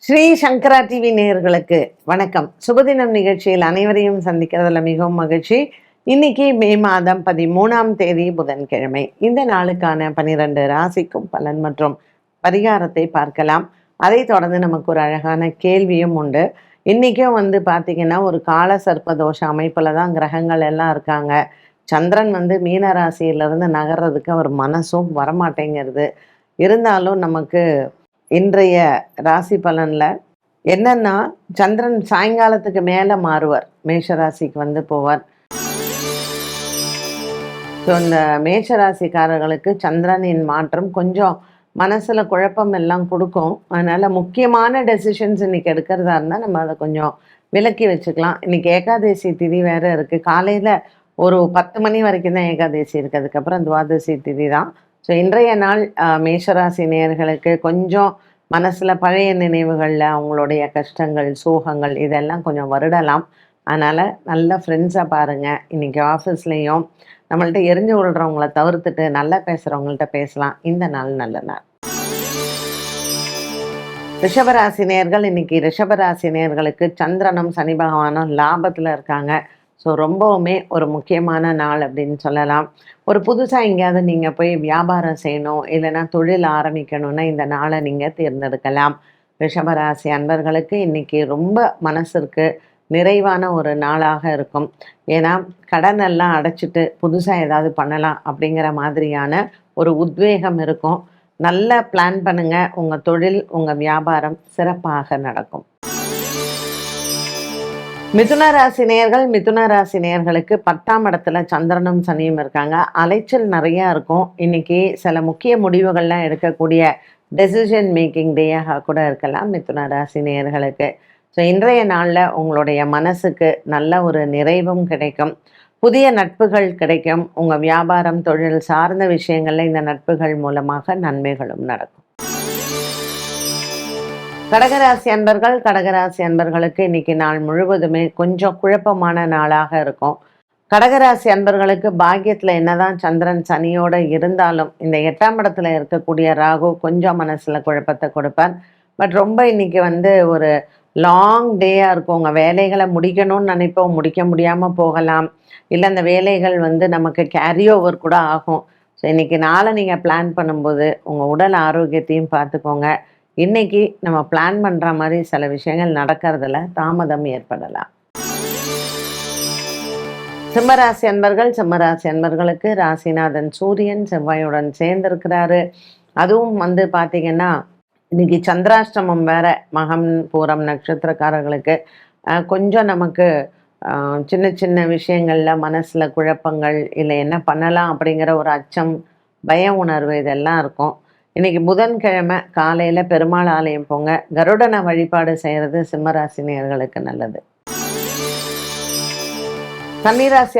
ஸ்ரீ சங்கரா TV நேயர்களுக்கு வணக்கம். சுபதினம் நிகழ்ச்சியில் அனைவரையும் சந்திக்கிறதுல மிகவும் மகிழ்ச்சி. இன்னைக்கு மே மாதம் 13ஆம் தேதி புதன்கிழமை. இந்த நாளுக்கான 12 ராசிக்கும் பலன் மற்றும் பரிகாரத்தை பார்க்கலாம். அதை தொடர்ந்து நமக்கு ஒரு அழகான கேள்வியும் உண்டு. இன்னைக்கும் பார்த்தீங்கன்னா ஒரு கால சர்ப்ப தோஷ அமைப்புல தான் கிரகங்கள் எல்லாம் இருக்காங்க. சந்திரன் மீன ராசியிலிருந்து நகர்றதுக்கு அவர் மனசும் வரமாட்டேங்கிறது. இருந்தாலும் நமக்கு இன்றைய ராசி பலனில் என்னன்னா, சந்திரன் சாயங்காலத்துக்கு மேலே மாறுவார், மேஷ ராசிக்கு போவார். ஸோ இந்த மேஷ ராசிக்காரர்களுக்கு சந்திரனின் மாற்றம் கொஞ்சம் மனசில் குழப்பம் எல்லாம் கொடுக்கும். அதனால் முக்கியமான டெசிஷன்ஸ் இன்றைக்கி எடுக்கிறதா இருந்தால் நம்ம அதை கொஞ்சம் விலக்கி வச்சுக்கலாம். இன்றைக்கி ஏகாதசி திதி வேறு இருக்குது. காலையில் ஒரு 10 மணி வரைக்கும் தான் ஏகாதசி இருக்குது. அதுக்கப்புறம் துவாதசி திதி தான். ஸோ இன்றைய நாள் மேஷராசி நேயர்களுக்கு கொஞ்சம் மனசில் பழைய நினைவுகளில் அவங்களுடைய கஷ்டங்கள் சோகங்கள் இதெல்லாம் கொஞ்சம் வருடலாம். அதனால் நல்ல ஃப்ரெண்ட்ஸை பாருங்கள். இன்றைக்கி ஆஃபீஸ்லேயும் நம்மள்ட்ட எரிஞ்சு விடுறவங்கள தவிர்த்துட்டு நல்லா பேசுகிறவங்கள்ட்ட பேசலாம். இந்த நாள் நல்ல நாள். ரிஷபராசி நேயர்கள், இன்றைக்கி ரிஷபராசி நேயர்களுக்கு சந்திரனும் சனி பகவானும் லாபத்தில் இருக்காங்க. ஸோ ரொம்பவுமே ஒரு முக்கியமான நாள் அப்படின்னு சொல்லலாம். ஒரு புதுசாக எங்கேயாவது நீங்கள் போய் வியாபாரம் செய்யணும், இல்லைன்னா தொழில் ஆரம்பிக்கணும்னா இந்த நாளை நீங்கள் தேர்ந்தெடுக்கலாம். ரிஷபராசி அன்பர்களுக்கு இன்றைக்கி ரொம்ப மனசிற்கு நிறைவான ஒரு நாளாக இருக்கும். ஏன்னா கடனெல்லாம் அடைச்சிட்டு புதுசாக ஏதாவது பண்ணலாம் அப்படிங்கிற மாதிரியான ஒரு உத்வேகம் இருக்கும். நல்லா பிளான் பண்ணுங்கள். உங்கள் தொழில் உங்கள் வியாபாரம் சிறப்பாக நடக்கும். மிதுன ராசி நேயர்களுக்கு 10ஆம் இடத்துல சந்திரனும் சனியும் இருக்காங்க. அலைச்சல் நிறையா இருக்கும். இன்னைக்கு சில முக்கிய முடிவுகள்லாம் எடுக்கக்கூடிய டெசிஷன் மேக்கிங் டேயாக கூட இருக்கலாம் மிதுன ராசி நேயர்களுக்கு. ஸோ இன்றைய நாளில் உங்களுடைய மனசுக்கு நல்ல ஒரு நிறைவும் கிடைக்கும். புதிய நட்புகள் கிடைக்கும். உங்கள் வியாபாரம் தொழில் சார்ந்த விஷயங்களில் இந்த நட்புகள் மூலமாக நன்மைகளும் நடக்கும். கடகராசி அன்பர்களுக்கு இன்னைக்கு நாள் முழுவதுமே கொஞ்சம் குழப்பமான நாளாக இருக்கும். கடகராசி அன்பர்களுக்கு பாக்கியத்தில் என்னதான் சந்திரன் சனியோட இருந்தாலும் இந்த 8ஆம் இடத்துல இருக்கக்கூடிய ராகு கொஞ்சம் மனசில் குழப்பத்தை கொடுப்பார். பட் ரொம்ப இன்னைக்கு ஒரு லாங் டேயாக இருக்கும். உங்கள் வேலைகளை முடிக்கணும்னு நினைப்போம், முடிக்க முடியாமல் போகலாம். இல்லை அந்த வேலைகள் நமக்கு கேரி ஓவர் கூட ஆகும். ஸோ இன்றைக்கி நாளை நீங்கள் பிளான் பண்ணும்போது உங்கள் உடல் ஆரோக்கியத்தையும் பார்த்துக்கோங்க. இன்னைக்கு நம்ம பிளான் பண்ணுற மாதிரி சில விஷயங்கள் நடக்கிறதுல தாமதம் ஏற்படலாம். சிம்மராசி அன்பர்களுக்கு ராசிநாதன் சூரியன் செவ்வாயுடன் சேர்ந்திருக்கிறாரு. அதுவும் பார்த்தீங்கன்னா இன்னைக்கு சந்திராஷ்டமம் வேற. மகம் பூரம் நட்சத்திரக்காரர்களுக்கு கொஞ்சம் நமக்கு சின்ன சின்ன விஷயங்களில் மனசில் குழப்பங்கள், இல்லை என்ன பண்ணலாம் அப்படிங்கிற ஒரு அச்சம், பய உணர்வு இதெல்லாம் இருக்கும். இன்னைக்கு புதன்கிழமை காலையில் பெருமாள் ஆலயம் போங்க. கருடனை வழிபாடு செய்கிறது சிம்மராசி நேயர்களுக்கு நல்லது. கன்னிராசி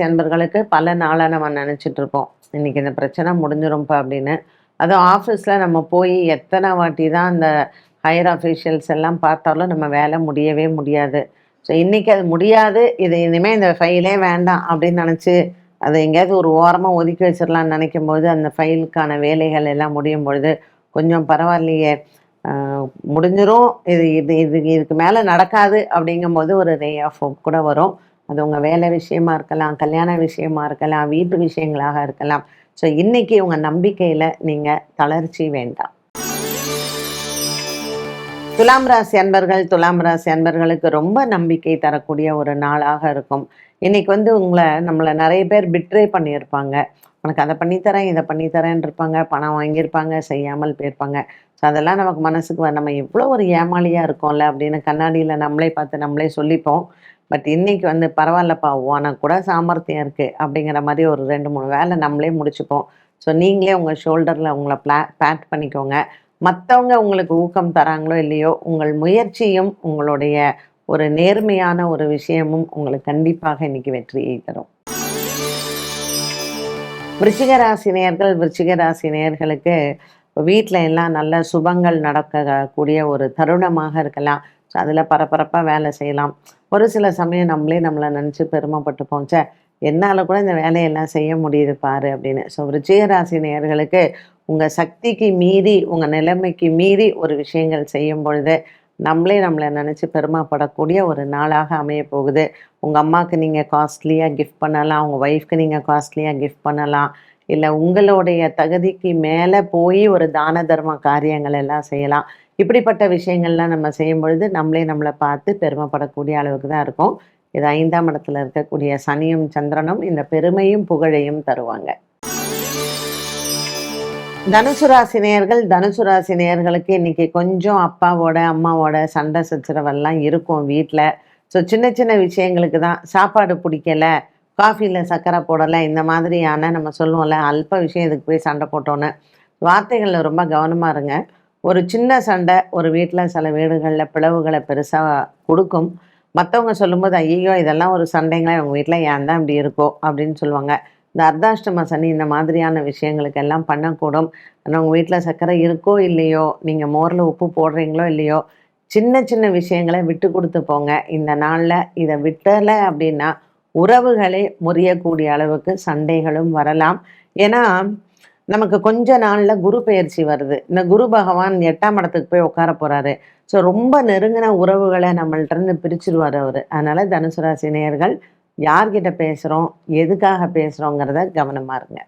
அன்பர்களுக்கு பல நாளாக நம்ம நினச்சிட்டு இருப்போம் இன்னைக்கு இந்த பிரச்சனை முடிஞ்சிரும்ப்பா அப்படின்னு. அதுவும் ஆஃபீஸில் நம்ம போய் எத்தனை வாட்டி தான் அந்த ஹையர் அஃபீஷியல்ஸ் எல்லாம் பார்த்தாலும் நம்ம வேலை முடியவே முடியாது. ஸோ இன்றைக்கி அது முடியாது, இது இனிமேல் இந்த ஃபைலே வேண்டாம் அப்படின்னு நினச்சி அதை எங்கேயாவது ஒரு ஓரமாக ஒதுக்கி வச்சிடலான்னு நினைக்கும் போது அந்த ஃபைலுக்கான வேலைகள் எல்லாம் முடியும் பொழுது கொஞ்சம் பரவாயில்லையே, முடிஞ்சிரும், இதுக்கு மேலே நடக்காது அப்படிங்கும்போது ஒரு ரே ஆஃப் ஹோப் கூட வரும். அது உங்கள் வேலை விஷயமா இருக்கலாம், கல்யாண விஷயமா இருக்கலாம், வீட்டு விஷயங்களாக இருக்கலாம். ஸோ இன்றைக்கி உங்கள் நம்பிக்கையில் நீங்கள் தளர்ச்சி வேண்டாம். துலாம் ராசி அன்பர்களுக்கு ரொம்ப நம்பிக்கை தரக்கூடிய ஒரு நாளாக இருக்கும். இன்னைக்கு நம்மளை நிறைய பேர் பிட்ரே பண்ணியிருப்பாங்க. உனக்கு அதை பண்ணித்தரேன் இதை பண்ணித்தரேன் இருப்பாங்க, பணம் வாங்கியிருப்பாங்க, செய்யாமல் போயிருப்பாங்க. ஸோ அதெல்லாம் நமக்கு மனசுக்கு நம்ம எவ்வளோ ஒரு ஏமாளியாக இருக்கோம்ல அப்படின்னு கண்ணாடியில் நம்மளே பார்த்து நம்மளே சொல்லிப்போம். பட் இன்னைக்கு பரவாயில்லப்பா, உனக்கு கூட சாமர்த்தியம் இருக்குது அப்படிங்கிற மாதிரி ஒரு 2-3 வேலை நம்மளே முடிச்சுப்போம். ஸோ நீங்களே உங்கள் ஷோல்டரில் உங்களை பேட் பண்ணிக்கோங்க. மற்றவங்க உங்களுக்கு ஊக்கம் தராங்களோ இல்லையோ, உங்கள் முயற்சியும் உங்களுடைய ஒரு நேர்மையான ஒரு விஷயமும் உங்களுக்கு கண்டிப்பாக இன்னைக்கு வெற்றியை தரும். விருச்சிக ராசி நேயர்களுக்கு வீட்டில் எல்லாம் நல்ல சுபங்கள் நடக்கக்கூடிய ஒரு தருணமாக இருக்கலாம். ஸோ அதில் பரபரப்பாக வேலை செய்யலாம். ஒரு சில சமயம் நம்மளை நினச்சி பெருமைப்பட்டுப்போம், என்னால் கூட இந்த வேலையெல்லாம் செய்ய முடியுது பாரு அப்படின்னு. ஸோ விருச்சிக ராசி நேயர்களுக்கு உங்கள் சக்திக்கு மீறி உங்கள் நிலைமைக்கு மீறி ஒரு விஷயங்கள் செய்யும் பொழுது நம்மளை நினச்சி பெருமைப்படக்கூடிய ஒரு நாளாக அமைய போகுது. உங்கள் அம்மாவுக்கு நீங்கள் காஸ்ட்லியாக கிஃப்ட் பண்ணலாம், உங்கள் ஒய்ஃப்க்கு நீங்கள் காஸ்ட்லியாக கிஃப்ட் பண்ணலாம், இல்லை உங்களுடைய தகுதிக்கு மேலே போய் ஒரு தான தர்ம காரியங்கள் எல்லாம் செய்யலாம். இப்படிப்பட்ட விஷயங்கள்லாம் நம்ம செய்யும் பொழுது நம்மளை பார்த்து பெருமைப்படக்கூடிய அளவுக்கு தான் இருக்கும். இது 5ஆம் இடத்துல இருக்கக்கூடிய சனியும் சந்திரனும் இந்த பெருமையும் புகழையும் தருவாங்க. தனுசு ராசி நேயர்களுக்கு இன்னைக்கு கொஞ்சம் அப்பாவோட அம்மாவோட சண்டை சச்சரவெல்லாம் இருக்கும் வீட்டில். ஸோ சின்ன சின்ன விஷயங்களுக்கு தான், சாப்பாடு பிடிக்கல, காஃபியில் சர்க்கரை போடலை, இந்த மாதிரியான நம்ம சொல்லுவோம்ல அல்ப விஷயம் இதுக்கு போய் சண்டை போட்டோன்னு. வார்த்தைகளில் ரொம்ப கவனமாக இருங்க. ஒரு சின்ன சண்டை ஒரு வீட்டில் சில வீடுகளில் பிளவுகளை பெருசாக கொடுக்கும். மற்றவங்க சொல்லும்போது ஐயோ இதெல்லாம் ஒரு சண்டைங்களா, இவங்க வீட்டில் ஏன் தான் இப்படி இருக்கோ அப்படின்னு சொல்லுவாங்க. இந்த அர்த்தாஷ்டம சனி இந்த மாதிரியான விஷயங்களுக்கு எல்லாம் பண்ணக்கூடும். ஆனால் உங்கள் வீட்டில் சர்க்கரை இருக்கோ இல்லையோ, நீங்கள் மோரில் உப்பு போடுறீங்களோ இல்லையோ, சின்ன சின்ன விஷயங்களை விட்டு கொடுத்து போங்க. இந்த நாளில் இதை விட்டலை அப்படின்னா உறவுகளே முறியக்கூடிய அளவுக்கு சண்டைகளும் வரலாம். ஏன்னா நமக்கு கொஞ்ச நாளில் குரு பெயர்ச்சி வருது. இந்த குரு பகவான் 8ஆம் இடத்துக்கு போய் உட்கார போகிறாரு. ஸோ ரொம்ப நெருங்கின உறவுகளை நம்மள்கிட்டருந்து பிரிச்சுடுவார் அவர். அதனால் தனுசு ராசி நேயர்கள் யார்கிட்ட பேசுகிறோம், எதுக்காக பேசுகிறோங்கிறத கவனமாக இருங்க.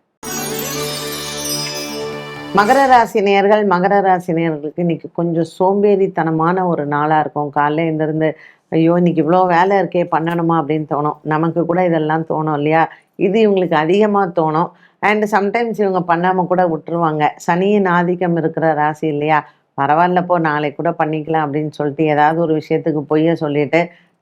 மகர ராசி நேயர்களுக்கு இன்னைக்கு கொஞ்சம் சோம்பேறித்தனமான ஒரு நாளாக இருக்கும். காலைல எழுந்திருந்து ஐயோ இன்னைக்கு இவ்வளோ வேலை இருக்கே பண்ணணுமா அப்படின்னு தோணும். நமக்கு கூட இதெல்லாம் தோணும் இல்லையா? இது இவங்களுக்கு அதிகமாக தோணும். அண்ட் சம்டைம்ஸ் இவங்க பண்ணாமல் கூட விட்டுருவாங்க. சனியின் ஆதிக்கம் இருக்கிற ராசி இல்லையா? பரவாயில்லப்போ நாளைக்கு கூட பண்ணிக்கலாம் அப்படின்னு சொல்லிட்டு ஏதாவது ஒரு விஷயத்துக்கு பொய்ய சொல்லிட்டு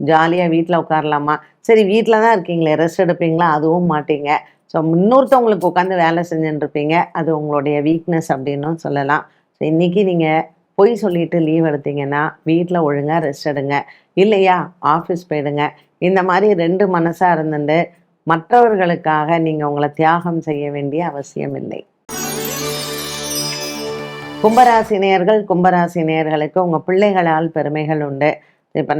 ஜாலியாக வீட்டில் உட்காரலாமா, சரி வீட்டில் தான் இருக்கீங்களே ரெஸ்ட் எடுப்பீங்களா, அதுவும் மாட்டீங்க. ஸோ இன்னொருத்தவங்களுக்கு உட்காந்து வேலை செஞ்சுட்டுருப்பீங்க. அது உங்களுடைய வீக்னஸ் அப்படின்னும் சொல்லலாம். ஸோ இன்றைக்கி நீங்கள் பொய் சொல்லிவிட்டு லீவ் எடுத்தீங்கன்னா வீட்டில் ஒழுங்காக ரெஸ்ட் எடுங்க, இல்லையா ஆஃபீஸ் போயிடுங்க. இந்த மாதிரி 2 மனசாக இருந்துட்டு மற்றவர்களுக்காக நீங்கள் உங்களை தியாகம் செய்ய வேண்டிய அவசியம் இல்லை. கும்பராசி நேயர்களுக்கு உங்கள் பிள்ளைகளால் பெருமைகள் உண்டு. இப்போ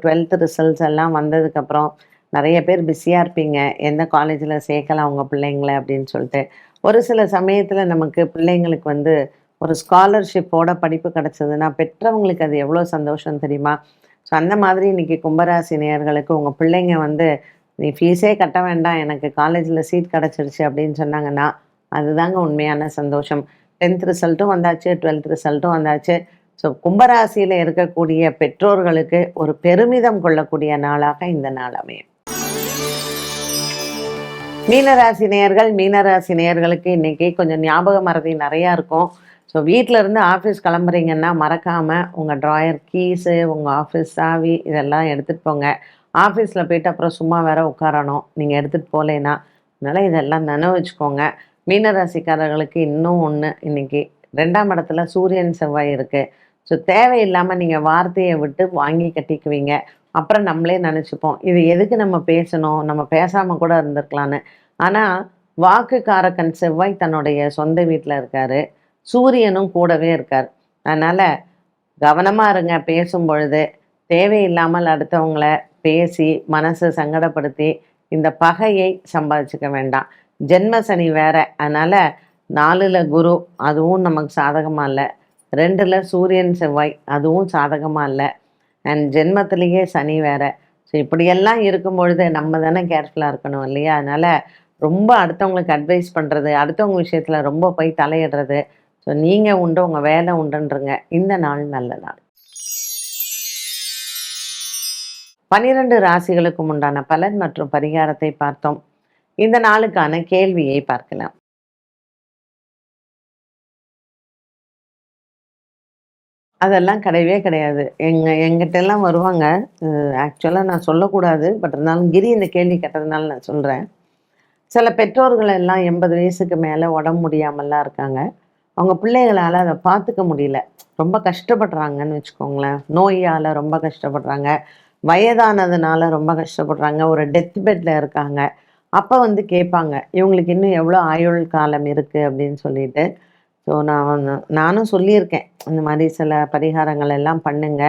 12th ரிசல்ட்ஸ் எல்லாம் வந்ததுக்கப்புறம் நிறைய பேர் பிஸியாக இருப்பீங்க. எந்த காலேஜில் சேர்க்கலாம் உங்கள் பிள்ளைங்கள அப்படின்னு சொல்லிட்டு. ஒரு சில சமயத்தில் நமக்கு பிள்ளைங்களுக்கு ஒரு ஸ்காலர்ஷிப்போட படிப்பு கிடச்சதுன்னா பெற்றவங்களுக்கு அது எவ்வளோ சந்தோஷம் தெரியுமா? ஸோ அந்த மாதிரி இன்றைக்கி கும்பராசி நேயர்களுக்கு உங்கள் பிள்ளைங்க நீ ஃபீஸே கட்ட வேண்டாம் எனக்கு காலேஜில் சீட் கிடச்சிருச்சு அப்படின்னு சொன்னாங்கன்னா அதுதாங்க உண்மையான சந்தோஷம். 10th ரிசல்ட்டும் வந்தாச்சு, 12th ரிசல்ட்டும் வந்தாச்சு. ஸோ கும்பராசியில் இருக்கக்கூடிய பெற்றோர்களுக்கு ஒரு பெருமிதம் கொள்ளக்கூடிய நாளாக இந்த நாள் அமையும். மீனராசி நேயர்களுக்கு இன்றைக்கி கொஞ்சம் ஞாபக மறதி நிறையா இருக்கும். ஸோ வீட்டில் இருந்து ஆஃபீஸ் கிளம்புறீங்கன்னா மறக்காமல் உங்கள் ட்ராயர் கீஸு, உங்கள் ஆஃபீஸ் சாவி இதெல்லாம் எடுத்துகிட்டு போங்க. ஆஃபீஸில் போயிட்டு அப்புறம் சும்மா வேற உட்காரணும் நீங்கள் எடுத்துகிட்டு போகலேன்னா. அதனால் இதெல்லாம் நினைவு வச்சுக்கோங்க. மீனராசிக்காரர்களுக்கு இன்னும் ஒன்று, இன்றைக்கி 2ஆம் இடத்துல சூரியன் செவ்வாய் இருக்குது. ஸோ தேவையில்லாமல் நீங்கள் வார்த்தையை விட்டு வாங்கி கட்டிக்குவீங்க. அப்புறம் நம்மளே நினச்சிப்போம் இது எதுக்கு நம்ம பேசணும், நம்ம பேசாமல் கூட இருந்திருக்கலான்னு. ஆனால் வாக்குக்காரக்கன் செவ்வாய் தன்னுடைய சொந்த வீட்டில் இருக்கார், சூரியனும் கூடவே இருக்கார். அதனால் கவனமாக இருங்க பேசும் பொழுது. தேவையில்லாமல் அடுத்தவங்கள பேசி மனசை சங்கடப்படுத்தி இந்த பகையை சம்பாதிச்சுக்க வேண்டாம். ஜென்ம சனி வேற, அதனால் 4ல் குரு அதுவும் நமக்கு சாதகமாக இல்லை, 2ல் சூரியன் செவ்வாய் அதுவும் சாதகமாக இல்லை, அண்ட் ஜென்மத்திலேயே சனி வேற. ஸோ இப்படியெல்லாம் இருக்கும் பொழுது நம்ம தானே கேர்ஃபுல்லாக இருக்கணும் இல்லையா? அதனால் ரொம்ப அடுத்தவங்களுக்கு அட்வைஸ் பண்ணுறது, அடுத்தவங்க விஷயத்தில் ரொம்ப போய் தலையிடுறது. ஸோ நீங்கள் உண்டு உங்கள் வேலை உண்டுன்றங்க. இந்த நாள் நல்ல நாள். 12 ராசிகளுக்கும் உண்டான பலன் மற்றும் பரிகாரத்தை பார்த்தோம். இந்த நாளுக்கான கேள்வியை பார்க்கலாம். அதெல்லாம் கிடையவே கிடையாது. எங்கிட்டெல்லாம் வருவாங்க. ஆக்சுவலாக நான் சொல்லக்கூடாது, பட் இருந்தாலும் கிரி இந்த கேள்வி கேட்டதுனால நான் சொல்கிறேன். சில பெற்றோர்கள் எல்லாம் 80 வயசுக்கு மேலே உடம்பு முடியாமல்லாம் இருக்காங்க. அவங்க பிள்ளைகளால் அதை பார்த்துக்க முடியல, ரொம்ப கஷ்டப்படுறாங்கன்னு வச்சுக்கோங்களேன். நோயால் ரொம்ப கஷ்டப்படுறாங்க, வயதானதுனால ரொம்ப கஷ்டப்படுறாங்க, ஒரு டெத் பெட்டில் இருக்காங்க. அப்போ கேட்பாங்க இவங்களுக்கு இன்னும் எவ்வளோ ஆயுள் காலம் இருக்குது அப்படின்னு சொல்லிட்டு. ஸோ நானும் சொல்லியிருக்கேன், இந்த மாதிரி சில பரிகாரங்கள் எல்லாம் பண்ணுங்க,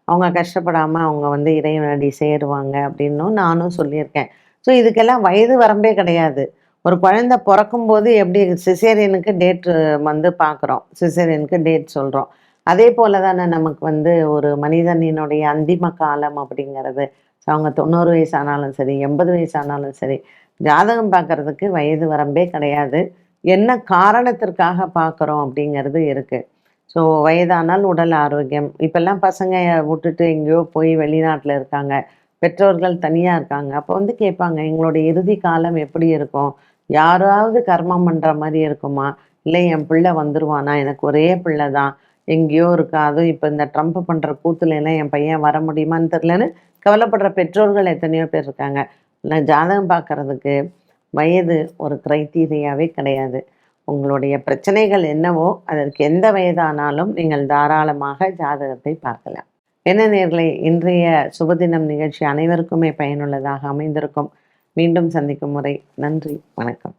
அவங்க கஷ்டப்படாமல் அவங்க இறைவனடி சேருவாங்க அப்படின்னும் நானும் சொல்லியிருக்கேன். ஸோ இதுக்கெல்லாம் வயது வரம்பே கிடையாது. ஒரு குழந்தை பிறக்கும்போது எப்படி சிசேரியனுக்கு டேட் வந்து பார்க்குறோம், சிசேரியனுக்கு டேட் சொல்கிறோம். அதே போல தானே நமக்கு வந்து ஒரு மனிதனினுடைய அந்திம காலம் அப்படிங்கிறது. அவங்க 90 வயசு ஆனாலும் சரி, 80 வயசு ஆனாலும் சரி, ஜாதகம் பார்க்கறதுக்கு வயது வரம்பே கிடையாது. என்ன காரணத்திற்காக பார்க்குறோம் அப்படிங்கிறது இருக்குது. ஸோ வயதானால் உடல் ஆரோக்கியம். இப்போல்லாம் பசங்க விட்டுட்டு எங்கேயோ போய் வெளிநாட்டில் இருக்காங்க. பெற்றோர்கள் தனியாக இருக்காங்க. அப்போ வந்து கேட்பாங்க, எங்களுடைய இறுதி காலம் எப்படி இருக்கும்? யாராவது கர்மம் பண்ற மாரி இருக்குமா? இல்ல என் பிள்ளை வந்துருவானா? எனக்கு ஒரே பிள்ளை தான். எங்கேயோ இருக்கா. அதுவும் இப்ப இந்த ட்ரம்ப் பண்ற கூத்துலலாம் என் பையன் வர முடியுமான்னு தெரியலன்னு கவலைப்படுற பெற்றோர்கள் எத்தனையோ பேர் இருக்காங்க. நான் ஜாதகம் பார்க்கறதுக்கு வயது ஒரு கிரைட்டீரியாவே கிடையாது. உங்களுடைய பிரச்சனைகள் என்னவோ, அதற்கு எந்த வயதானாலும் நீங்கள் தாராளமாக ஜாதகத்தை பார்க்கலாம். என்ன நேயர்களே, இன்றைய சுபதினம் நிகழ்ச்சி அனைவருக்குமே பயனுள்ளதாக அமைந்திருக்கும். மீண்டும் சந்திக்கும் முறை நன்றி, வணக்கம்.